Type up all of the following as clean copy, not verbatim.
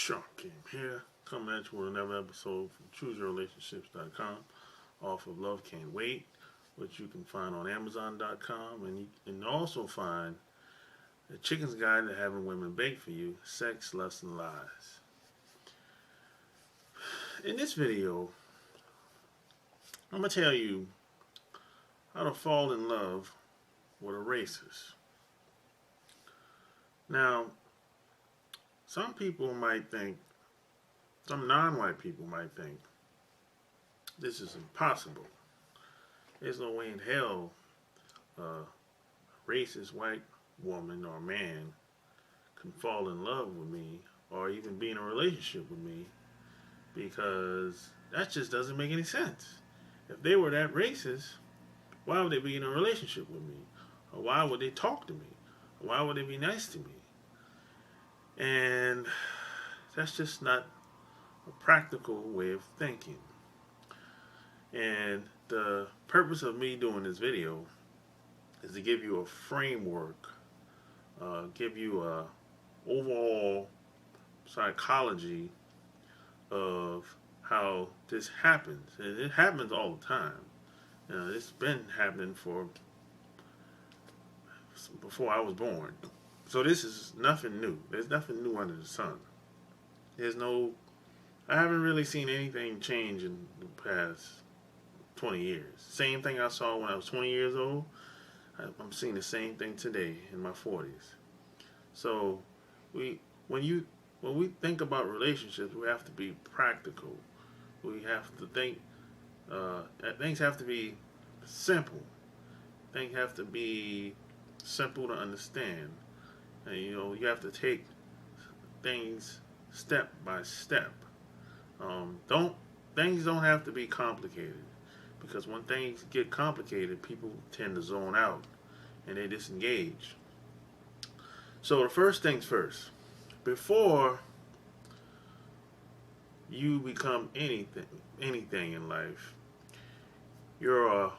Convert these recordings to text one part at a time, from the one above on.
Shark Game here, coming at you with another episode from ChooseYourRelationships.com off of Love Can't Wait, which you can find on Amazon.com, and you can also find The Chicken's Guide to Having Women Bake for You, Sex, Lust, and Lies. In this video, I'm going to tell you how to fall in love with a racist. Now, some people might think, some non-white people might think, this is impossible. There's no way in hell a racist white woman or man can fall in love with me or even be in a relationship with me, because that just doesn't make any sense. If they were that racist, why would they be in a relationship with me? Or why would they talk to me? Or why would they be nice to me? And that's just not a practical way of thinking. And the purpose of me doing this video is to give you a framework, give you a overall psychology of how this happens. And it happens all the time. It's been happening before I was born. So this is nothing new. There's nothing new under the sun. I haven't really seen anything change in the past 20 years. Same thing I saw when I was 20 years old, I'm seeing the same thing today in my 40s. So when we think about relationships, we have to be practical. We have to think that things have to be simple. Things have to be simple to understand. And, you have to take things step by step. Things don't have to be complicated, because when things get complicated, people tend to zone out and they disengage. So the first things first, before you become anything in life, you're a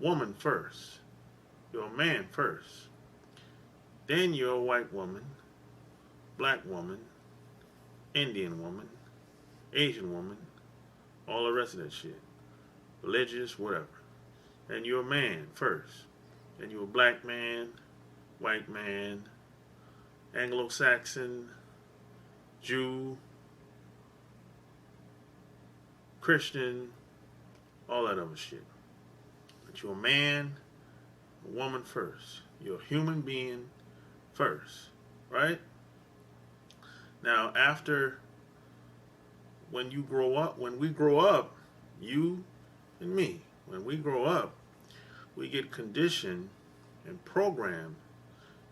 woman first. You're a man first. Then you're a white woman, black woman, Indian woman, Asian woman, all the rest of that shit. Religious, whatever. And you're a man first. Then you're a black man, white man, Anglo-Saxon, Jew, Christian, all that other shit. But you're a man, a woman first. You're a human being first, right? Now, when we grow up, you and me, when we grow up, we get conditioned and programmed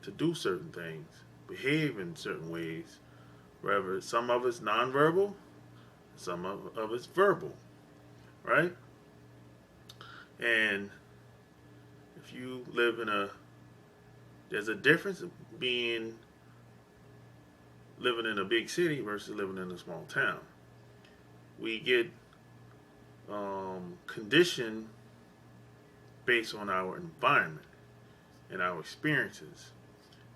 to do certain things, behave in certain ways, wherever some of it's nonverbal, some of it's verbal, right? And if you live there's a difference of living in a big city versus living in a small town. We get conditioned based on our environment and our experiences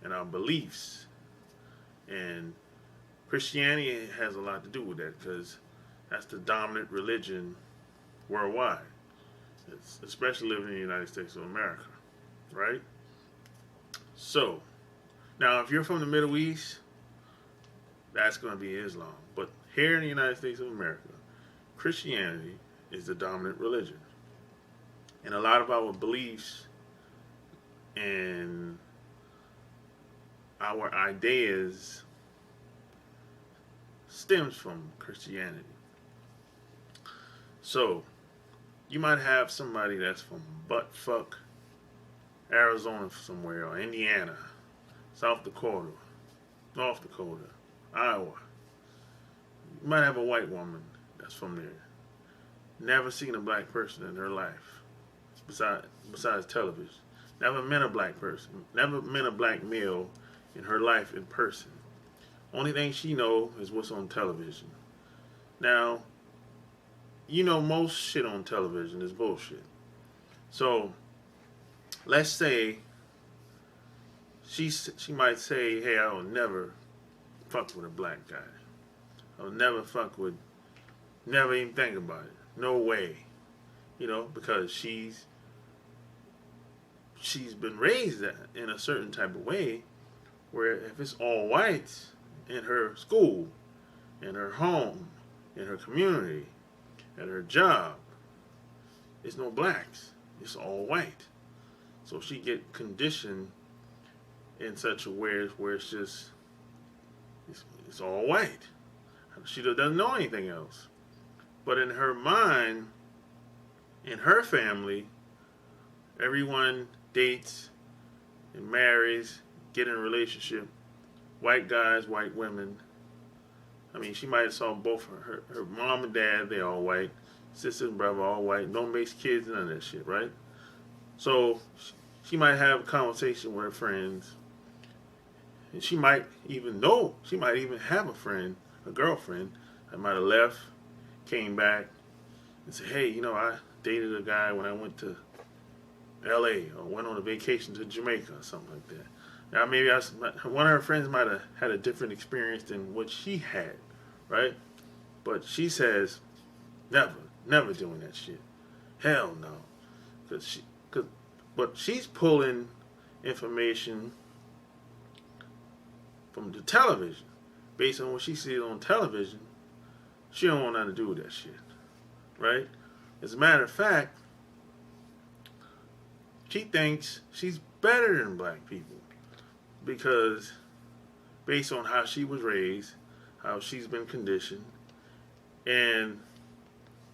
and our beliefs. And Christianity has a lot to do with that, because that's the dominant religion worldwide, especially living in the United States of America, right? So, now if you're from the Middle East, that's going to be Islam. But here in the United States of America, Christianity is the dominant religion. And a lot of our beliefs and our ideas stems from Christianity. So, you might have somebody that's from buttfuck Arizona somewhere, or Indiana, South Dakota, North Dakota, Iowa. You might have a white woman that's from there. Never seen a black person in her life, besides television. Never met a black person. Never met a black male in her life in person. Only thing she know is what's on television. Now, most shit on television is bullshit. So, let's say she might say, hey, I will never fuck with a black guy. I would never fuck with, never even think about it. No way. You know, because she's been raised in a certain type of way where if it's all whites in her school, in her home, in her community, at her job, it's no blacks. It's all white. So she get conditioned in such a way where it's just it's all white. She doesn't know anything else. But in her mind, in her family, everyone dates and marries, get in a relationship. White guys, white women. I mean, she might have saw both her mom and dad, they all white. Sister and brother, all white. Don't mix kids, none of that shit, right? So she might have a conversation with her friends. And she might even know, she might even have a friend, a girlfriend, that might have left, came back, and said, hey, you know, I dated a guy when I went to LA or went on a vacation to Jamaica or something like that. Now, maybe one of her friends might have had a different experience than what she had, right? But she says, never doing that shit. Hell no. But she's pulling information from the television. Based on what she sees on television, she don't want nothing to do with that shit, right? As a matter of fact, she thinks she's better than black people because based on how she was raised, how she's been conditioned, and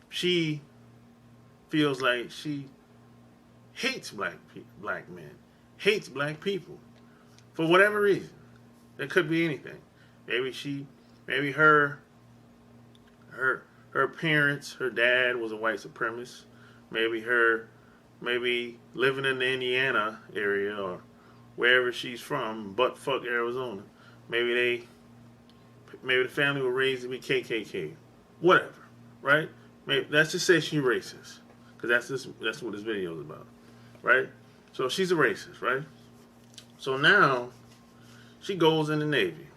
she feels like she hates black men, hates black people for whatever reason. It could be anything. Maybe her parents, her dad was a white supremacist. Maybe living in the Indiana area or wherever she's from, buttfuck Arizona. Maybe the family were raised to be KKK, whatever, right? Maybe let's just say she's racist, because that's what this video is about, right? So she's a racist, right? So now she goes in the Navy,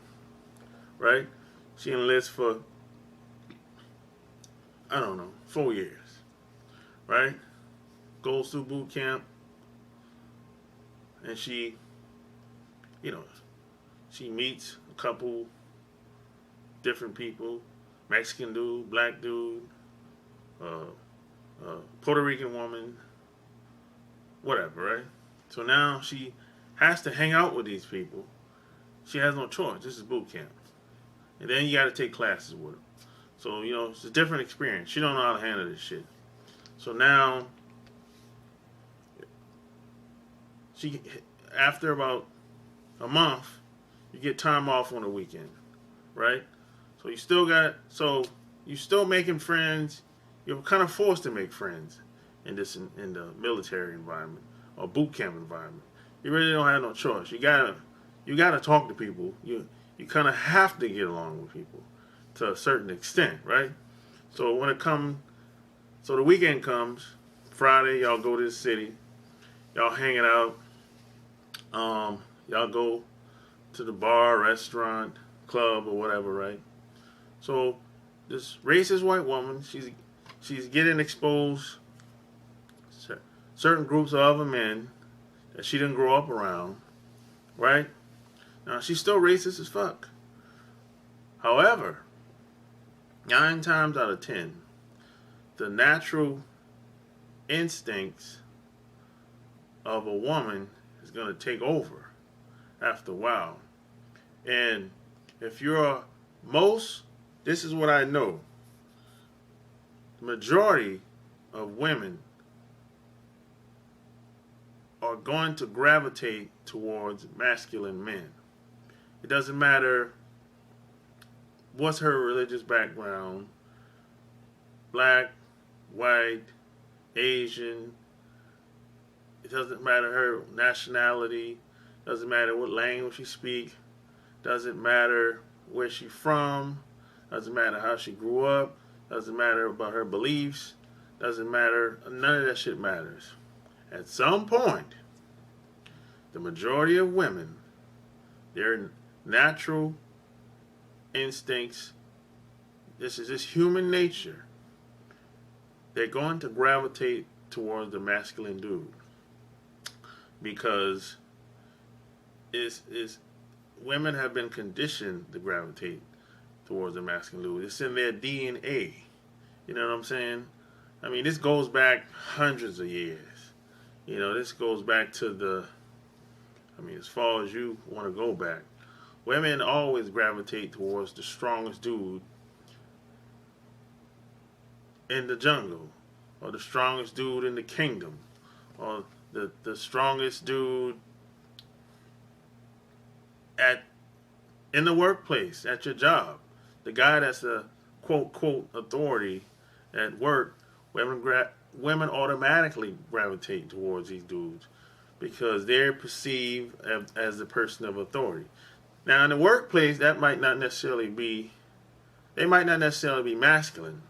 right? She enlists for, I don't know, 4 years, right? Goes through boot camp, and she meets a couple different people, Mexican dude, black dude, Puerto Rican woman, whatever, right? So now she has to hang out with these people. She has no choice. This is boot camp. And then you got to take classes with her. So, it's a different experience. She don't know how to handle this shit. So now, after about a month, you get time off on the weekend, right? So you're still making friends. You're kind of forced to make friends in the military environment or boot camp environment. You really don't have no choice. You gotta talk to people. You kind of have to get along with people to a certain extent, right? So the weekend comes, Friday, y'all go to the city, y'all hanging out, y'all go to the bar, restaurant, club, or whatever, right? So this racist white woman, she's getting exposed to certain groups of other men that she didn't grow up around, right? Now, she's still racist as fuck. However, 9 times out of 10, the natural instincts of a woman is going to take over after a while. And if this is what I know, the majority of women are going to gravitate towards masculine men. It doesn't matter what's her religious background, black, white, Asian. It doesn't matter her nationality. Doesn't matter what language she speaks. Doesn't matter where she's from. Doesn't matter how she grew up. Doesn't matter about her beliefs. Doesn't matter. None of that shit matters. At some point, the majority of women, their natural instincts this is just human nature. They're going to gravitate towards the masculine dude because it's women have been conditioned to gravitate towards the masculine dude. It's in their DNA. You know what I'm saying? I mean, this goes back hundreds of years. You know, this goes back to as far as you want to go back. Women always gravitate towards the strongest dude in the jungle, or the strongest dude in the kingdom, or the strongest dude in the workplace, at your job. The guy that's a quote authority at work. Women automatically gravitate towards these dudes because they're perceived as the person of authority. Now, in the workplace, that might not necessarily be, they might not necessarily be masculine,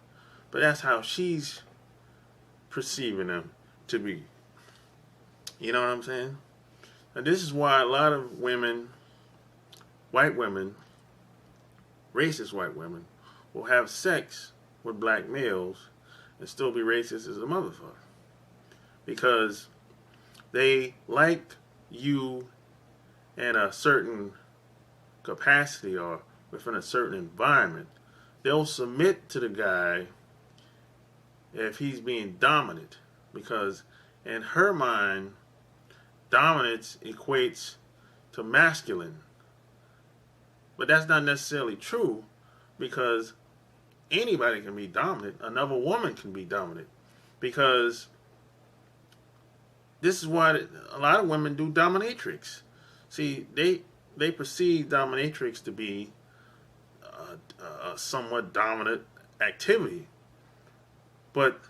but that's how she's perceiving them to be. You know what I'm saying? And this is why a lot of women, white women, racist white women, will have sex with black males and still be racist as a motherfucker. Because they like you in a certain capacity or within a certain environment. They'll submit to the guy if he's being dominant, because in her mind, dominance equates to masculine. But that's not necessarily true, because anybody can be dominant. Another woman can be dominant, because this is why a lot of women do dominatrix. See, they perceive dominatrix to be a somewhat dominant activity, but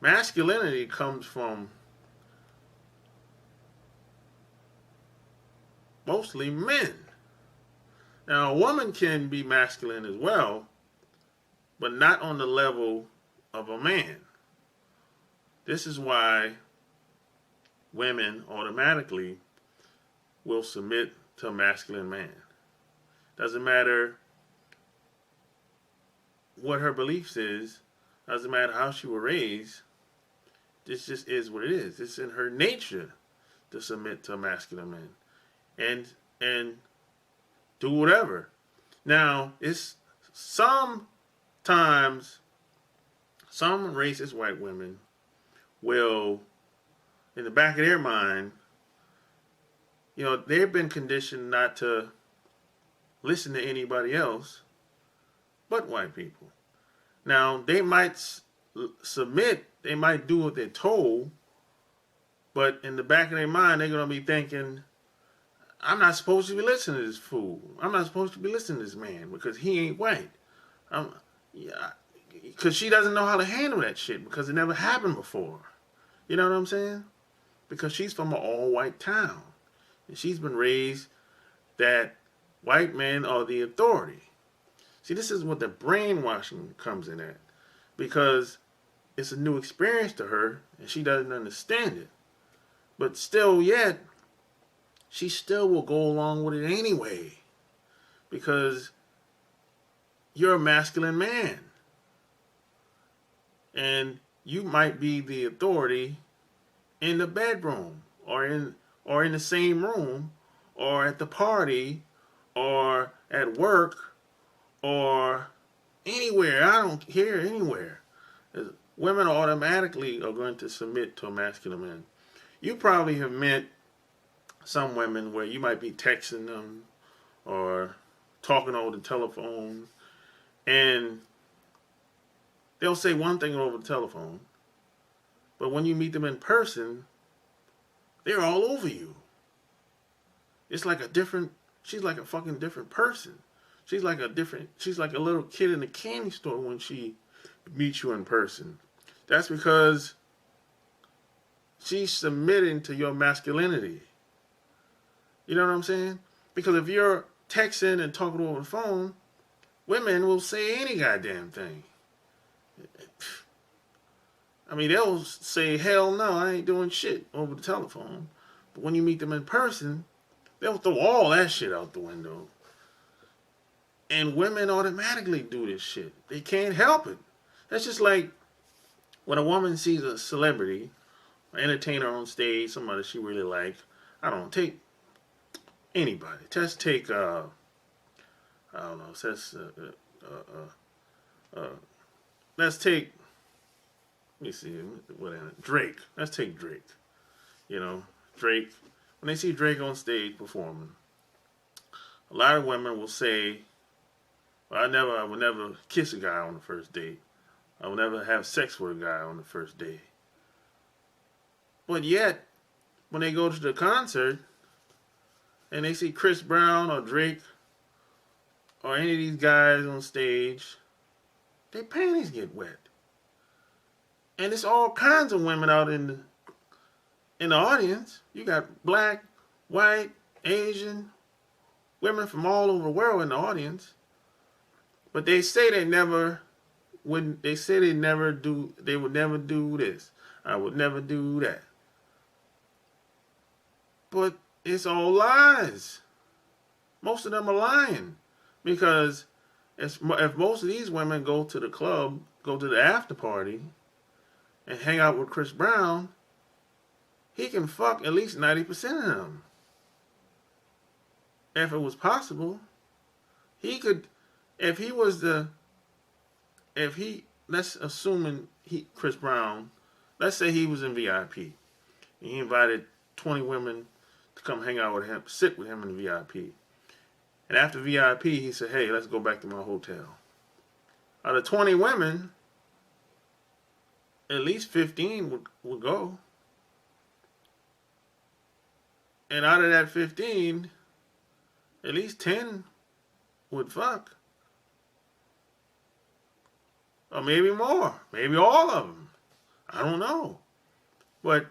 masculinity comes from mostly men. Now, a woman can be masculine as well, but not on the level of a man. This is why women automatically will submit to a masculine man. Doesn't matter what her beliefs is, doesn't matter how she was raised, this just is what it is. It's in her nature to submit to a masculine man and do whatever. Now, it's sometimes some racist white women will, in the back of their mind, you know, they've been conditioned not to listen to anybody else but white people. Now, they might submit, they might do what they're told, but in the back of their mind, they're going to be thinking, I'm not supposed to be listening to this fool. I'm not supposed to be listening to this man because he ain't white. Because she doesn't know how to handle that shit because it never happened before. You know what I'm saying? Because she's from an all-white town. And she's been raised that white men are the authority. See, this is what the brainwashing comes in at. Because it's a new experience to her and she doesn't understand it. But still yet, she still will go along with it anyway. Because you're a masculine man. And you might be the authority in the bedroom or in the same room or at the party or at work or anywhere. I don't care, anywhere. Women automatically are going to submit to a masculine man. You probably have met some women where you might be texting them or talking over the telephone and they'll say one thing over the telephone, but when you meet them in person, they're all over you. It's like she's like a fucking different person. She's like a little kid in a candy store when she meets you in person. That's because she's submitting to your masculinity. You know what I'm saying? Because if you're texting and talking over the phone, women will say any goddamn thing. I mean, they'll say, hell no, I ain't doing shit over the telephone. But when you meet them in person, they'll throw all that shit out the window. And women automatically do this shit. They can't help it. That's just like when a woman sees a celebrity, an entertainer on stage, somebody she really likes. I don't know, take anybody. Just take, I don't know, let's take, let me see, whatever, Drake. Let's take Drake. You know, Drake, when they see Drake on stage performing, a lot of women will say, well, I would never kiss a guy on the first date. I would never have sex with a guy on the first date. But yet, when they go to the concert and they see Chris Brown or Drake or any of these guys on stage, their panties get wet. And it's all kinds of women out in the audience. You got black, white, Asian, women from all over the world in the audience. But they say they never would. They say they never do. They would never do this. I would never do that. But it's all lies. Most of them are lying, because if most of these women go to the club, go to the after party, and hang out with Chris Brown, he can fuck at least 90% of them. If it was possible, he could. If he was let's assuming Chris Brown, let's say he was in VIP. And he invited 20 women to come hang out with him, sit with him in the VIP. And after VIP, he said, hey, let's go back to my hotel. Out of 20 women, at least 15 would go. And out of that 15, at least 10 would fuck. Or maybe more. Maybe all of them. I don't know. But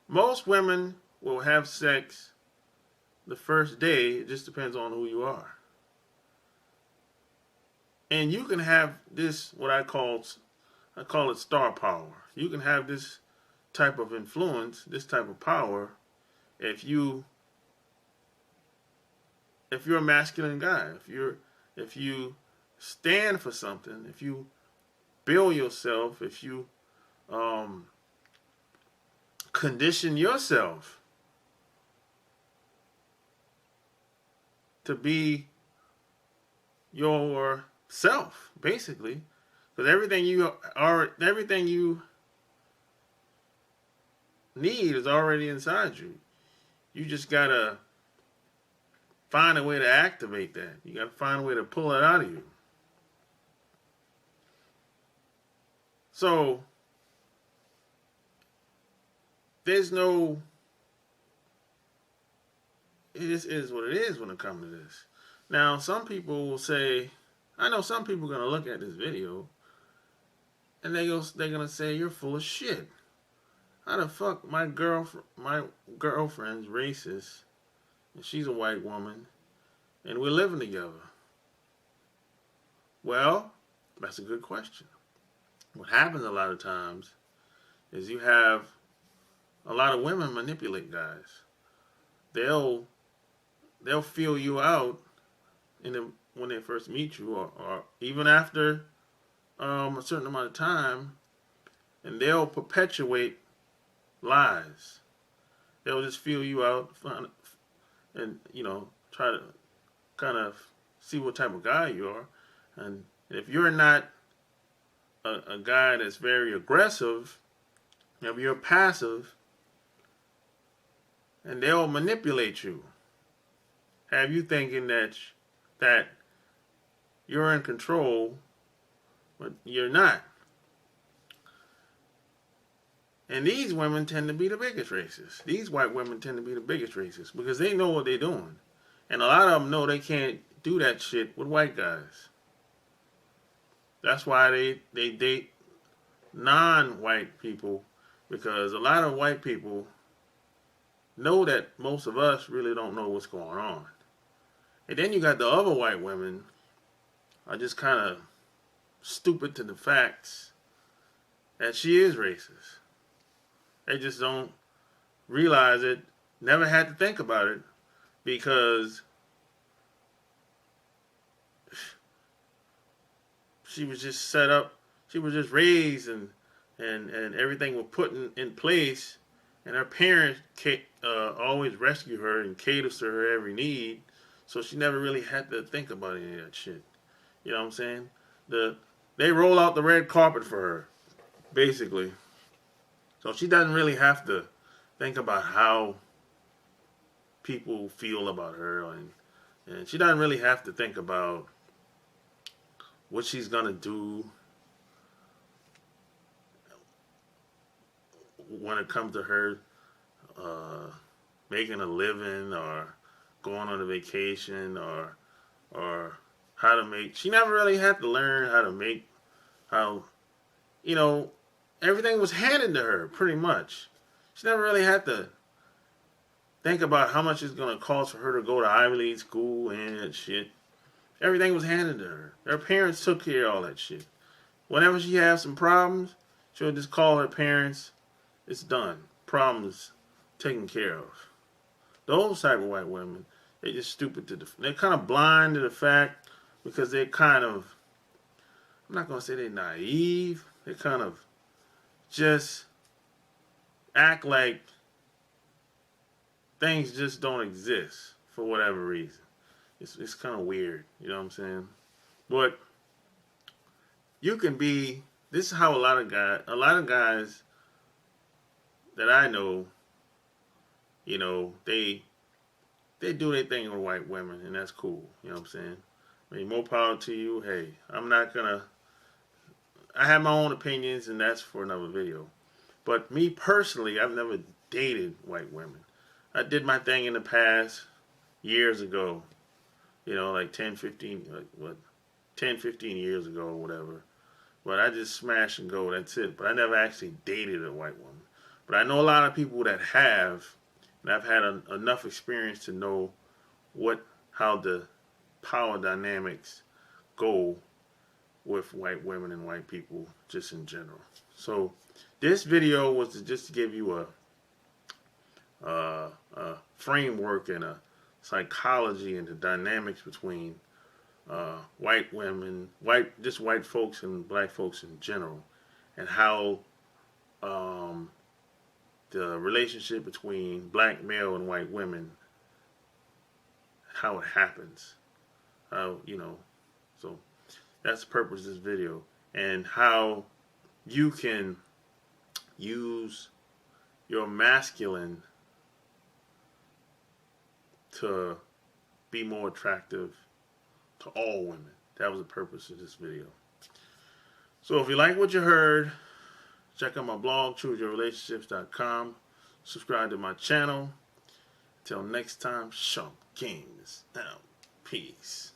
most women will have sex the first day. It just depends on who you are. And you can have this, what I call it star power. You can have this type of influence, this type of power, if you're a masculine guy, if you stand for something, if you build yourself, if you condition yourself to be yourself, basically, because everything you need is already inside you. You just gotta find a way to activate that. You gotta find a way to pull it out of you. So there's no. It just is what it is when it comes to this. Now, some people will say, I know some people are gonna look at this video and they're gonna say, you're full of shit. How the fuck my girlfriend's racist, and she's a white woman, and we're living together? Well, that's a good question. What happens a lot of times is you have a lot of women manipulate guys. They'll feel you out when they first meet you, or even after a certain amount of time, and they'll perpetuate lies. They'll just feel you out and try to kind of see what type of guy you are. And if you're not a guy that's very aggressive, if you're passive, and they'll manipulate you, have you thinking that you're in control, but you're not. And these women tend to be the biggest racists. These white women tend to be the biggest racists because they know what they're doing. And a lot of them know they can't do that shit with white guys. That's why they date non-white people, because a lot of white people know that most of us really don't know what's going on. And then you got the other white women are just kind of stupid to the facts that she is racist. They just don't realize it, never had to think about it, because she was just set up. She was just raised and everything was put in place. And her parents always rescue her and caters to her every need. So she never really had to think about any of that shit. You know what I'm saying? They roll out the red carpet for her, basically. So she doesn't really have to think about how people feel about her, and she doesn't really have to think about what she's gonna do when it comes to her making a living or going on a vacation or how to make. She never really had to learn how you know, everything was handed to her pretty much. She never really had to think about how much it's gonna cost for her to go to Ivy League school and that shit. Everything was handed to her. Her parents took care of all that shit. Whenever she has some problems, she'll just call her parents. It's done. Problems taken care of. Those type of white women, they're just stupid they're kind of blind to the fact because they're kind of, I'm not going to say they're naive. They kind of just act like things just don't exist for whatever reason. It's kind of weird, you know what I'm saying? But you can be, this is how a lot of guys that I know, you know, they do their thing with white women, and that's cool. You know what I'm saying? I mean, more power to you. Hey, I have my own opinions, and that's for another video. But me personally, I've never dated white women. I did my thing in the past, years ago. You know, like 10, 15 years ago or whatever. But I just smash and go, that's it. But I never actually dated a white woman. But I know a lot of people that have, and I've had enough experience to know how the power dynamics go with white women and white people just in general. So this video was just to give you a framework and a psychology and the dynamics between white women, just white folks and black folks in general, and how the relationship between black male and white women, how it happens, you know. So that's the purpose of this video, and how you can use your masculine to be more attractive to all women. That was the purpose of this video. So if you like what you heard, check out my blog, chooseyourrelationships.com. Subscribe to my channel. Until next time, Sean King is out. Peace.